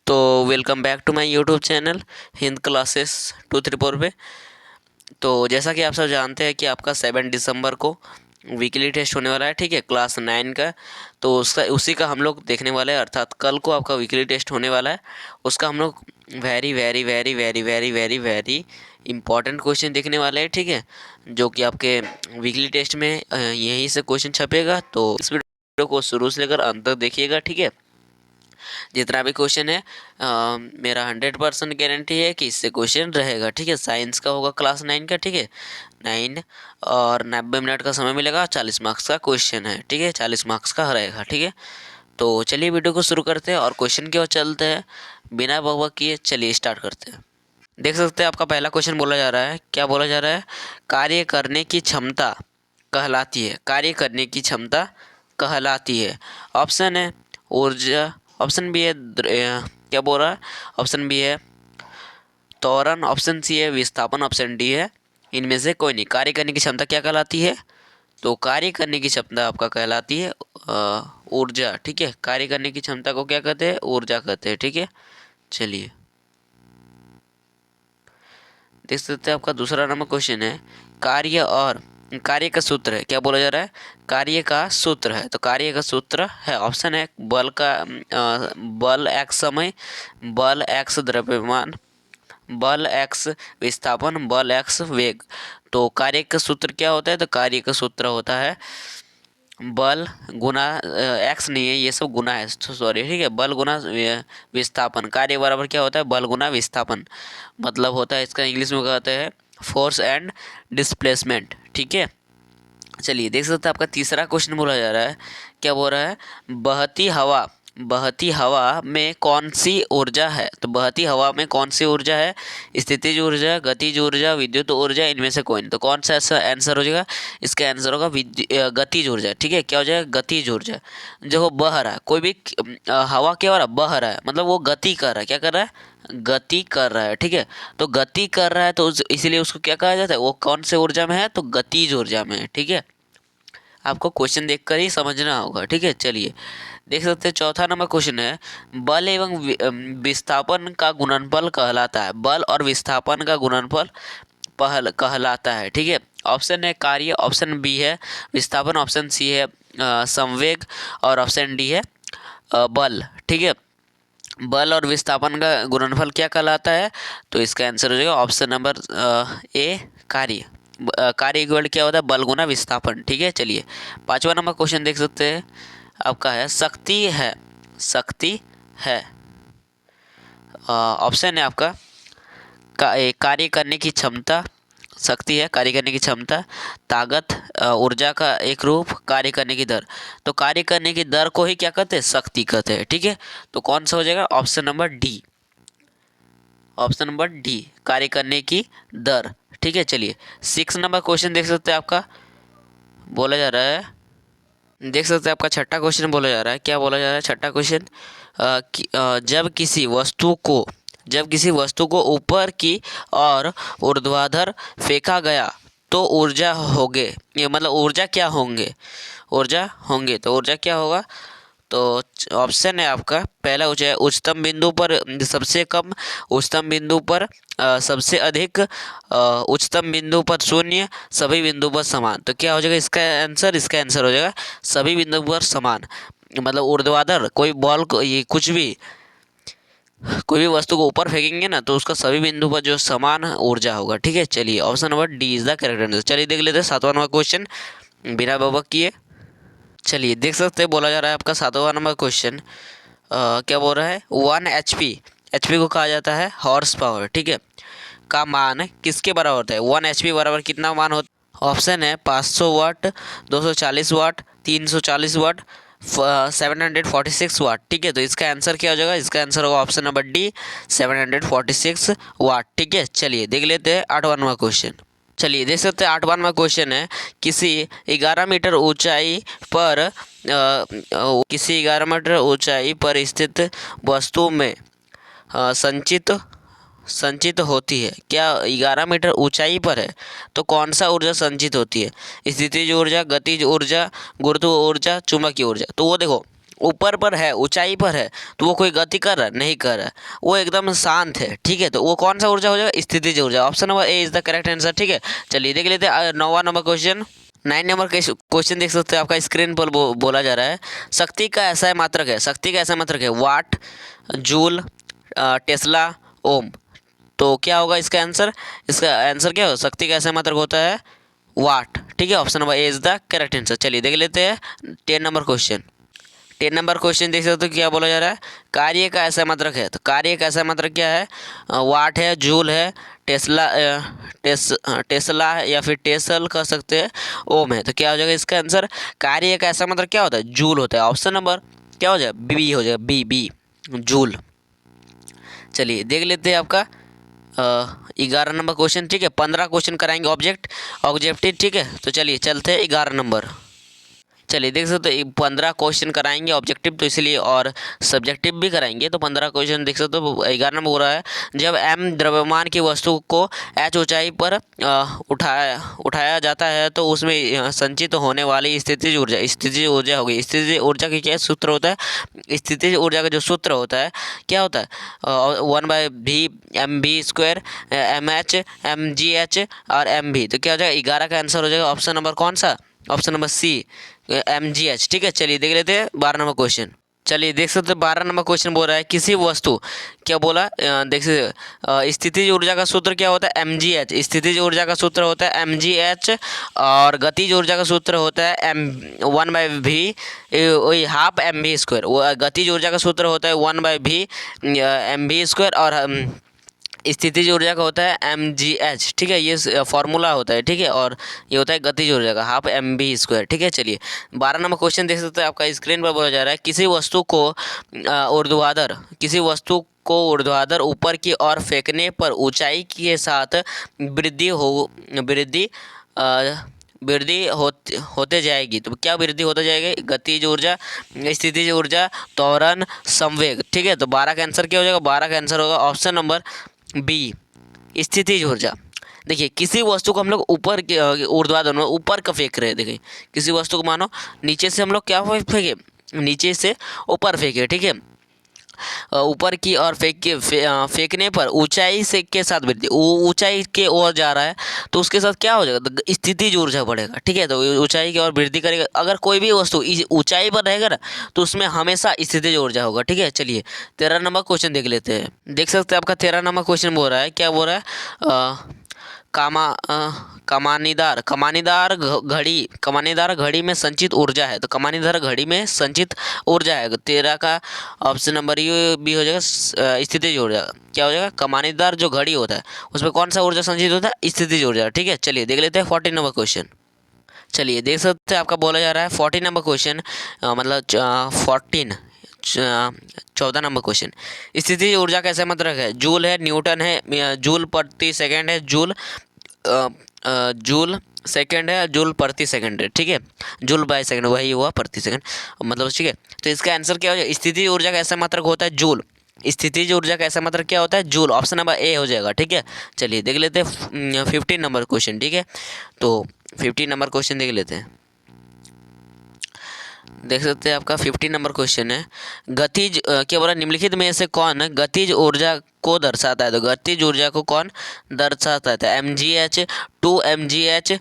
तो welcome back to my YouTube channel Hind classes 234 पे। तो जैसा कि आप सब जानते हैं कि आपका 7 दिसंबर को वीकली टेस्ट होने वाला है, ठीक है, क्लास 9 का। तो उसका उसी का हम लोग देखने वाले हैं, अर्थात कल को आपका वीकली टेस्ट होने वाला है। उसका हम लोग very very very very very very very important question देखने वाले हैं, ठीक है, जो कि आपके वीकली टेस्ट में यहीं से क्वेश्चन छपेगा। तो इस वीडियो को शुरू से लेकर अंत तक देखिएगा, ठीक है। जितना भी क्वेश्चन है मेरा 100% गारंटी है कि इससे क्वेश्चन रहेगा, ठीक है। साइंस का होगा क्लास 9 का, ठीक है। 9 और 90 मिनट का समय मिलेगा, 40 मार्क्स का क्वेश्चन है, ठीक है, 40 मार्क्स का रहेगा, ठीक है। तो चलिए वीडियो को शुरू करते हैं और क्वेश्चन की ओर चलते हैं बिना बकबक किए। चलिए स्टार्ट करते हैं। देख सकते हैं आपका पहला क्वेश्चन बोला जा रहा है, क्या बोला जा रहा है? कार्य करने की क्षमता कहलाती है, कार्य करने की क्षमता कहलाती है। ऑप्शन है ऊर्जा, ऑप्शन बी है क्या बोल रहा है? ऑप्शन बी है त्वरण, ऑप्शन सी है विस्थापन, ऑप्शन डी है इनमें से कोई नहीं। कार्य करने की क्षमता क्या कहलाती है? तो कार्य करने की क्षमता आपका कहलाती है ऊर्जा, ठीक है। कार्य करने की क्षमता को क्या कहते हैं? ऊर्जा कहते हैं, ठीक है। चलिए देख सकते हैं आपका दूसरा नंबर क्वेश्चन है कार्य और कार्य का सूत्र है, क्या बोला जा रहा है? कार्य का सूत्र है। तो कार्य का सूत्र है, ऑप्शन है बल का बल एक्स समय, बल एक्स द्रव्यमान, बल एक्स विस्थापन, बल एक्स वेग। तो कार्य का सूत्र क्या होता है? तो कार्य का सूत्र होता है बल गुना एक्स नहीं है, ये सब गुना है, सॉरी, ठीक है। बल गुना विस्थापन, कार्य बराबर क्या होता है? बल गुना विस्थापन। मतलब होता है इसका इंग्लिश में कहते हैं फोर्स एंड डिस्प्लेसमेंट, ठीक है। चलिए देख सकते हैं आपका तीसरा क्वेश्चन बोला जा रहा है, क्या बोल रहा है? बहती हवा में कौन सी ऊर्जा है? तो बहती हवा में कौन सी ऊर्जा है? स्थितिज ऊर्जा, गतिज ऊर्जा, विद्युत ऊर्जा, इनमें से कोई नहीं। तो कौन सा ऐसा आंसर हो जाएगा? इसका आंसर होगा गतिज ऊर्जा, ठीक है। क्या हो जाएगा? गतिज ऊर्जा। जो बह रहा है, कोई भी हवा क्या हो रहा है? बह रहा है, मतलब वो गति कर रहा है। क्या कर रहा है? गति कर रहा है, ठीक है। तो गति कर रहा है तो इसीलिए उसको क्या कहा जाता है? वो कौन से ऊर्जा में है? तो गतिज ऊर्जा में है, ठीक है। आपको क्वेश्चन देखकर ही समझना होगा, ठीक है। चलिए देख सकते हैं चौथा नंबर क्वेश्चन है बल एवं विस्थापन का गुणनफल कहलाता है। बल और विस्थापन का गुणनफल पहल कहलाता है, ठीक है। ऑप्शन है कार्य, ऑप्शन बी है विस्थापन, ऑप्शन सी है संवेग और ऑप्शन डी है बल, ठीक है। बल और विस्थापन का गुणनफल क्या कहलाता है? तो इसका आंसर हो जाएगा ऑप्शन नंबर ए कार्य। कार्य इक्वल क्या होता है? बल गुना विस्थापन, ठीक है। चलिए पांचवा नंबर क्वेश्चन देख सकते हैं आपका है शक्ति है। ऑप्शन है आपका कार्य करने की क्षमता, शक्ति है कार्य करने की क्षमता, ताकत ऊर्जा का एक रूप, कार्य करने की दर। तो कार्य करने की दर को ही क्या कहते हैं? शक्ति कहते हैं, ठीक है। तो कौन सा हो जाएगा? Option number D, option number D कार्य करने की दर, ठीक है। चलिए 6 नंबर क्वेश्चन देख सकते हैं आपका बोला जा रहा है, देख सकते हैं आपका छठा क्वेश्चन बोला जा रहा है, क्या बोला जा रहा है? छठा क्वेश्चन जब किसी वस्तु को ऊपर की और ऊर्ध्वाधर फेंका गया तो ऊर्जा होगे, ये मतलब ऊर्जा क्या होंगे? तो ऊर्जा क्या होगा? तो ऑप्शन है आपका पहला ऊंचा उच्चतम बिंदु पर सबसे कम, उच्चतम बिंदु पर सबसे अधिक, उच्चतम बिंदु पर शून्य, सभी बिंदु पर समान। तो क्या हो जाएगा इसका आंसर? इसका आंसर हो जाएगा सभी बिंदु पर समान। मतलब ऊर्ध्वाधर कोई बॉल को, ये कोई भी वस्तु को ऊपर फेंकेंगे ना तो उसका सभी बिंदु पर जो समान ऊर्जा होगा, ठीक है। चलिए option number D is the correct answer. चलिए देख लेते हैं सातवां नंबर क्वेश्चन बिना बकबक किए। चलिए देख सकते हैं बोला जा रहा है आपका सातवां नंबर क्वेश्चन क्या बोल रहा है? 1 HP, HP को कहा जाता है हॉर्स पावर, ठीक है, का मान किसके बराबर होता है? 1 HP बराबर कितना मान होता है? ऑप्शन है 500 वाट, 240 वाट, 340 वाट, 746 वाट, ठीक है। तो इसका आंसर क्या हो जाएगा? इसका आंसर होगा ऑप्शन नंबर डी 746 वाट, ठीक है। चलिए देख लेते हैं 8वां नंबर क्वेश्चन। चलिए देख सकते हैं 8वां नंबर क्वेश्चन है किसी 11 मीटर ऊंचाई पर किसी 11 मीटर ऊंचाई पर स्थित वस्तु में संचित संचित होती है। क्या 11 मीटर ऊंचाई पर है तो कौन सा ऊर्जा संचित होती है? स्थितिज ऊर्जा, गतिज ऊर्जा, गुरुत्व ऊर्जा, चुंबकीय ऊर्जा। तो वो देखो ऊपर पर है, ऊंचाई पर है, तो वो कोई गति कर रहा है? नहीं कर रहा है, वो एकदम शांत है। ठीक है, तो वो कौन सा ऊर्जा हो जाएगा? स्थितिज ऊर्जा। Option number A is the correct answer. ठीक है, चलिए देख लेते हैं 9वां नंबर क्वेश्चन। 9 नंबर क्वेश्चन देख सकते हैं, आपका स्क्रीन पर बोला जा रहा है शक्ति का ऐसा मात्रक है। शक्ति का ऐसा मात्रक है वाट, जूल, टेस्ला, ओम। तो क्या होगा इसका आंसर? इसका आंसर क्या होगा? शक्ति का ऐसा मात्रक होता है वाट। ठीक है, option number A is the correct answer. चलिए देख लेते हैं 10 नंबर क्वेश्चन। 10 नंबर क्वेश्चन देख सकते हो, क्या बोला जा रहा है? कार्य का ऐसा मात्रक है। तो कार्य का ऐसा मात्रक क्या है? वाट है, जूल है, टेस्ला है, या फिर टेसल कह सकते हैं, ओम है। तो क्या हो जाएगा इसका आंसर? कार्य का ऐसा मात्रक क्या होता है? जूल होता है। ऑप्शन नंबर क्या हो जाएगा? बी हो जाएगा, बी बी जूल। चलिए देख लेते हैं आपका 11 नंबर क्वेश्चन। ठीक है, 15 क्वेश्चन कराएंगे ऑब्जेक्टिव। ठीक है, तो चलिए चलते हैं 11 नंबर। चलिए देख सकते हो 15 क्वेश्चन कराएंगे ऑब्जेक्टिव, तो इसलिए और सब्जेक्टिव भी कराएंगे। तो 15 क्वेश्चन देख सकते हो। 11 नंबर हो रहा है, जब एम द्रव्यमान की वस्तु को एच ऊंचाई पर उठाया जाता है तो उसमें संचित होने वाली स्थितिज ऊर्जा होगी। स्थितिज ऊर्जा की क्या सूत्र होता है? स्थितिज ऊर्जा का जो सूत्र होता है क्या होता है? 1/v mv² mh mgh और mv। तो क्या हो जाएगा? 11 का आंसर हो जाएगा ऑप्शन नंबर कौन सा? Option number C mgh। ठीक है, चलिए देख लेते हैं 12 नंबर क्वेश्चन। चलिए देख सकते हैं 12 नंबर क्वेश्चन बोल रहा है किसी वस्तु, क्या बोला? देख सकते स्थितिज ऊर्जा का सूत्र क्या होता है? mgh। स्थितिज ऊर्जा का सूत्र होता है mgh, और गतिज ऊर्जा का सूत्र होता है 1/v वही हाफ mv²। गतिज ऊर्जा का सूत्र होता है 1/v mv², और स्थितिज ऊर्जा का होता है mgh। ठीक है, ये फॉर्मूला होता है। ठीक है, और ये होता है गतिज ऊर्जा का हाफ mv²। ठीक है, चलिए 12 नंबर क्वेश्चन देख सकते हैं, आपका स्क्रीन पर बोला जा रहा है किसी वस्तु को ऊर्ध्वाधर ऊपर की ओर फेंकने पर ऊंचाई के साथ वृद्धि होते जाएगी। तो क्या वृद्धि होते जाएगी? गतिज ऊर्जा, स्थितिज ऊर्जा, त्वरण, संवेग। ठीक है, तो 12 का आंसर क्या हो जाएगा? 12 का आंसर होगा ऑप्शन नंबर बी स्थितिज ऊर्जा। देखिए किसी वस्तु को हम लोग ऊपर ऊर्ध्वाधर ऊपर का फेंक रहे हैं। देखिए किसी वस्तु को मानो नीचे से हम लोग क्या फेंके, नीचे से ऊपर फेंके। ठीक है, ऊपर की ओर फेंकने पर ऊंचाई से के साथ वृद्धि, ऊंचाई के ओर जा रहा है तो उसके साथ क्या हो जाएगा? तो स्थितिज ऊर्जा बढ़ेगा। ठीक है, तो ऊंचाई की ओर वृद्धि करेगा। अगर कोई भी वस्तु ऊंचाई पर रहेगा ना तो उसमें हमेशा स्थितिज ऊर्जा होगा। ठीक है, चलिए 13 नंबर क्वेश्चन देख लेते हैं। देख सकते हैं आपका 13 नंबर क्वेश्चन बोल रहा है, क्या बोल रहा है? कमानीदार घड़ी में संचित ऊर्जा है। तो कमानीदार घड़ी में संचित ऊर्जा है। 13 का ऑप्शन नंबर ये भी हो जाएगा स्थितिज ऊर्जा। क्या हो जाएगा? कमानीदार जो घड़ी होता है उसमें कौन सा ऊर्जा संचित होता है? स्थितिज ऊर्जा। ठीक है, चलिए देख लेते हैं 14 नंबर क्वेश्चन। चलिए देख सकते हैं, आपका बोला जा रहा है 14 नंबर क्वेश्चन, मतलब 14 नंबर क्वेश्चन। स्थितिज ऊर्जा कैसे मात्रक है? जूल है, न्यूटन है, जूल प्रति सेकंड है, जूल सेकंड है, जूल प्रति सेकंड है। ठीक है, जूल बाय सेकंड वही हुआ प्रति सेकंड मतलब। ठीक है, तो इसका आंसर क्या हो जाएगा? स्थितिज ऊर्जा का ऐसा मात्रक होता है जूल। स्थितिज ऊर्जा का ऐसा मात्रक क्या होता है? जूल। ऑप्शन नंबर ए हो जाएगा। ठीक है, चलिए देख लेते हैं 15 नंबर क्वेश्चन। ठीक है, तो 15 नंबर क्वेश्चन देख लेते हैं। देख सकते हैं आपका 15 नंबर क्वेश्चन है, गतिज क्या बोला? निम्नलिखित में से कौन गतिज ऊर्जा को दर्शाता है? तो गतिज ऊर्जा को कौन दर्शाता है? mgh, 2mgh,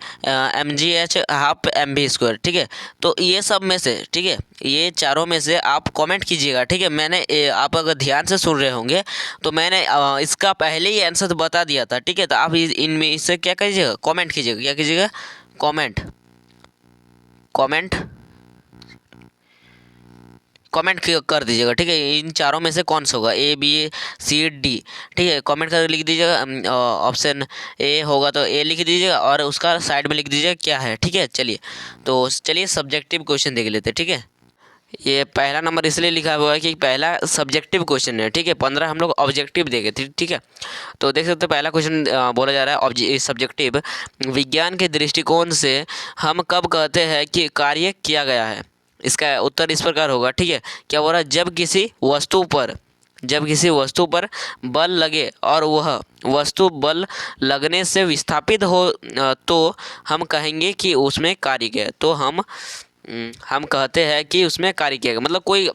mgh, half mv²। ठीक है, तो ये सब में से, ठीक है, ये चारों में से आप कमेंट कीजिएगा। ठीक है, मैंने आप अगर ध्यान से सुन रहे होंगे तो मैंने इसका पहले ही आंसर बता दिया था। ठीक है, तो आप इनमें से क्या कीजिएगा? कमेंट कीजिएगा। क्या कीजिएगा? कमेंट कर दीजिएगा। ठीक है, इन चारों में से कौन सा होगा? ए, बी, सी, डी। ठीक है, कमेंट करके लिख दीजिएगा। ऑप्शन ए होगा तो ए लिख दीजिएगा और उसका साइड में लिख दीजिएगा क्या है। ठीक है, चलिए सब्जेक्टिव क्वेश्चन देख लेते हैं। ठीक है, ये पहला नंबर इसलिए लिखा हुआ है कि पहला सब्जेक्टिव क्वेश्चन है। ठीक है, 15 हम लोग ऑब्जेक्टिव देखे थे। ठीक है, तो देख सकते हैं पहला क्वेश्चन बोला जा रहा है सब्जेक्टिव, विज्ञान के दृष्टिकोण से हम कब कहते हैं कि कार्य किया गया है? इसका उत्तर इस प्रकार होगा। ठीक है, क्या बोल रहा है? जब किसी वस्तु पर बल लगे और वह वस्तु बल लगने से विस्थापित हो तो हम कहेंगे कि उसमें कार्य किया। तो हम हम कहते हैं कि उसमें कार्य किया गया, मतलब कोई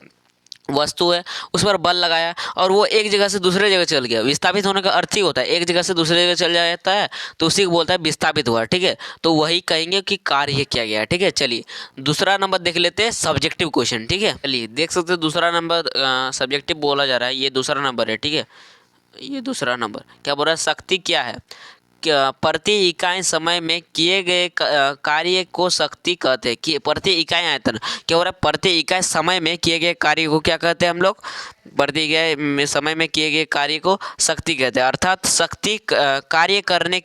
वस्तु है उस पर बल लगाया और वो एक जगह से दूसरे जगह चल गया। विस्थापित होने का अर्थ ही होता है एक जगह से दूसरे जगह चल जाता है, तो उसी को बोलता है विस्थापित हुआ। ठीक है, तो वही कहेंगे कि कार्य किया गया। ठीक है, चलिए दूसरा नंबर देख लेते हैं, सब्जेक्टिव क्वेश्चन। ठीक है, चलिए देख सकते हैं दूसरा नंबर सब्जेक्टिव बोला जा रहा है, ये दूसरा नंबर है। ठीक है, ये दूसरा नंबर क्या बोल रहा है, शक्ति क्या है, प्रति इकाई समय में किए गए कार्य को शक्ति कहते हैं। कि प्रति इकाई आयतन क्या हो रहा है, प्रति इकाई समय में किए गए कार्य को क्या कहते हैं हम लोग, प्रति इकाई समय में किए गए कार्य को शक्ति कहते हैं। अर्थात शक्ति कार्य करने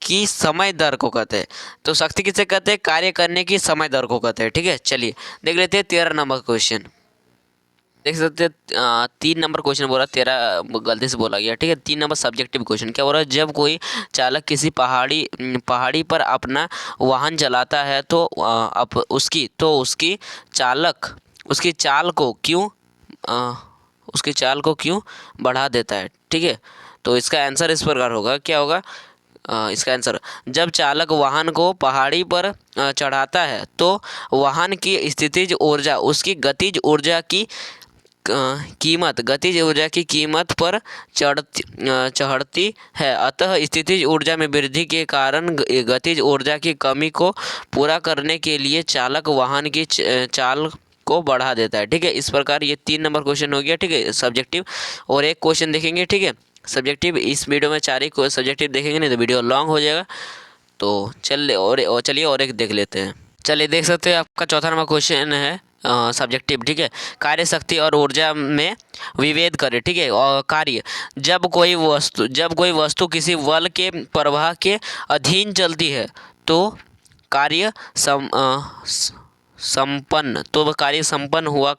की समय दर को कहते हैं। तो शक्ति किसे कहते हैं, कार्य करने की समय दर को कहते हैं। ठीक है, चलिए देख लेते हैं 13 नंबर क्वेश्चन। देख सकते हैं 3 नंबर क्वेश्चन बोला, 13 गलती से बोला गया। ठीक है, 3 नंबर सब्जेक्टिव क्वेश्चन क्या बोल रहा है, जब कोई चालक किसी पहाड़ी पर अपना वाहन चलाता है तो उसकी चाल को क्यों बढ़ा देता है। ठीक है, तो इसका आंसर इस प्रकार होगा, क्या होगा इसका आंसर, जब चालक वाहन को पहाड़ी पर चढ़ाता है तो वाहन की स्थितिज ऊर्जा उसकी गतिज ऊर्जा की कीमत पर चढ़ती है। अतः स्थितिज ऊर्जा में वृद्धि के कारण गतिज ऊर्जा की कमी को पूरा करने के लिए चालक वाहन की चाल को बढ़ा देता है। ठीक है, इस प्रकार ये 3 नंबर क्वेश्चन हो गया। ठीक है, सब्जेक्टिव। और एक क्वेश्चन देखेंगे। ठीक है, सब्जेक्टिव इस वीडियो में 4 ही सब्जेक्टिव देखेंगे, नहीं तो वीडियो लॉन्ग हो जाएगा। तो चलिए और एक देख लेते हैं। चलिए देख सकते हैं आपका चौथा नंबर क्वेश्चन है सब्जेक्टिव। ठीक है, कार्य शक्ति और ऊर्जा में विभेद करें। ठीक है, और कार्य, जब कोई वस्तु किसी बल के प्रवाह के अधीन चलती है तो कार्य संपन्न हुआ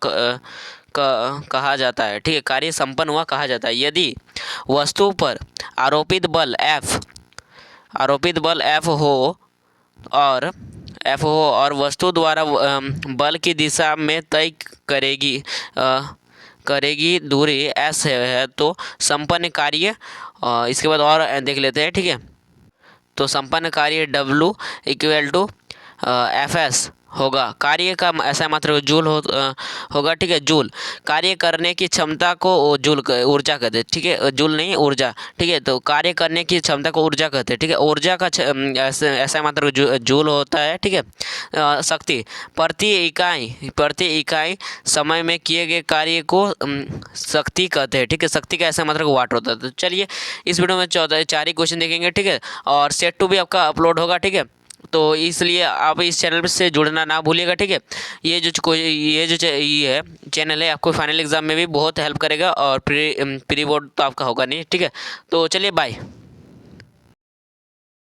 कहा जाता है। ठीक है, कार्य संपन्न हुआ कहा जाता है यदि वस्तु पर आरोपित बल F हो और वस्तु द्वारा बल की दिशा में तय करेगी दूरी S है तो संपन्न कार्य, इसके बाद और देख लेते हैं। ठीक है, तो संपन्न कार्य W = Fs होगा। कार्य का ऐसा मात्र जूल होगा। ठीक है, जूल कार्य करने की क्षमता को ऊर्जा कहते हैं। ठीक है, जूल नहीं ऊर्जा। ठीक है, तो कार्य करने की क्षमता को ऊर्जा कहते हैं। ठीक है, ऊर्जा का ऐसा मात्र जूल होता है। ठीक है, शक्ति प्रति इकाई समय में किए गए कार्य को शक्ति कहते हैं। ठीक है, शक्ति का ऐसा मात्र वाट होता है। तो चलिए इस वीडियो में 4 ही क्वेश्चन देखेंगे। ठीक है, और सेट 2 भी आपका अपलोड होगा। ठीक है, तो इसलिए आप इस चैनल से जुड़ना ना भूलिएगा। ठीक है, ये है चैनल है, आपको फाइनल एग्जाम में भी बहुत हेल्प करेगा और प्री बोर्ड तो आपका होगा नहीं। ठीक है, तो चलिए बाय।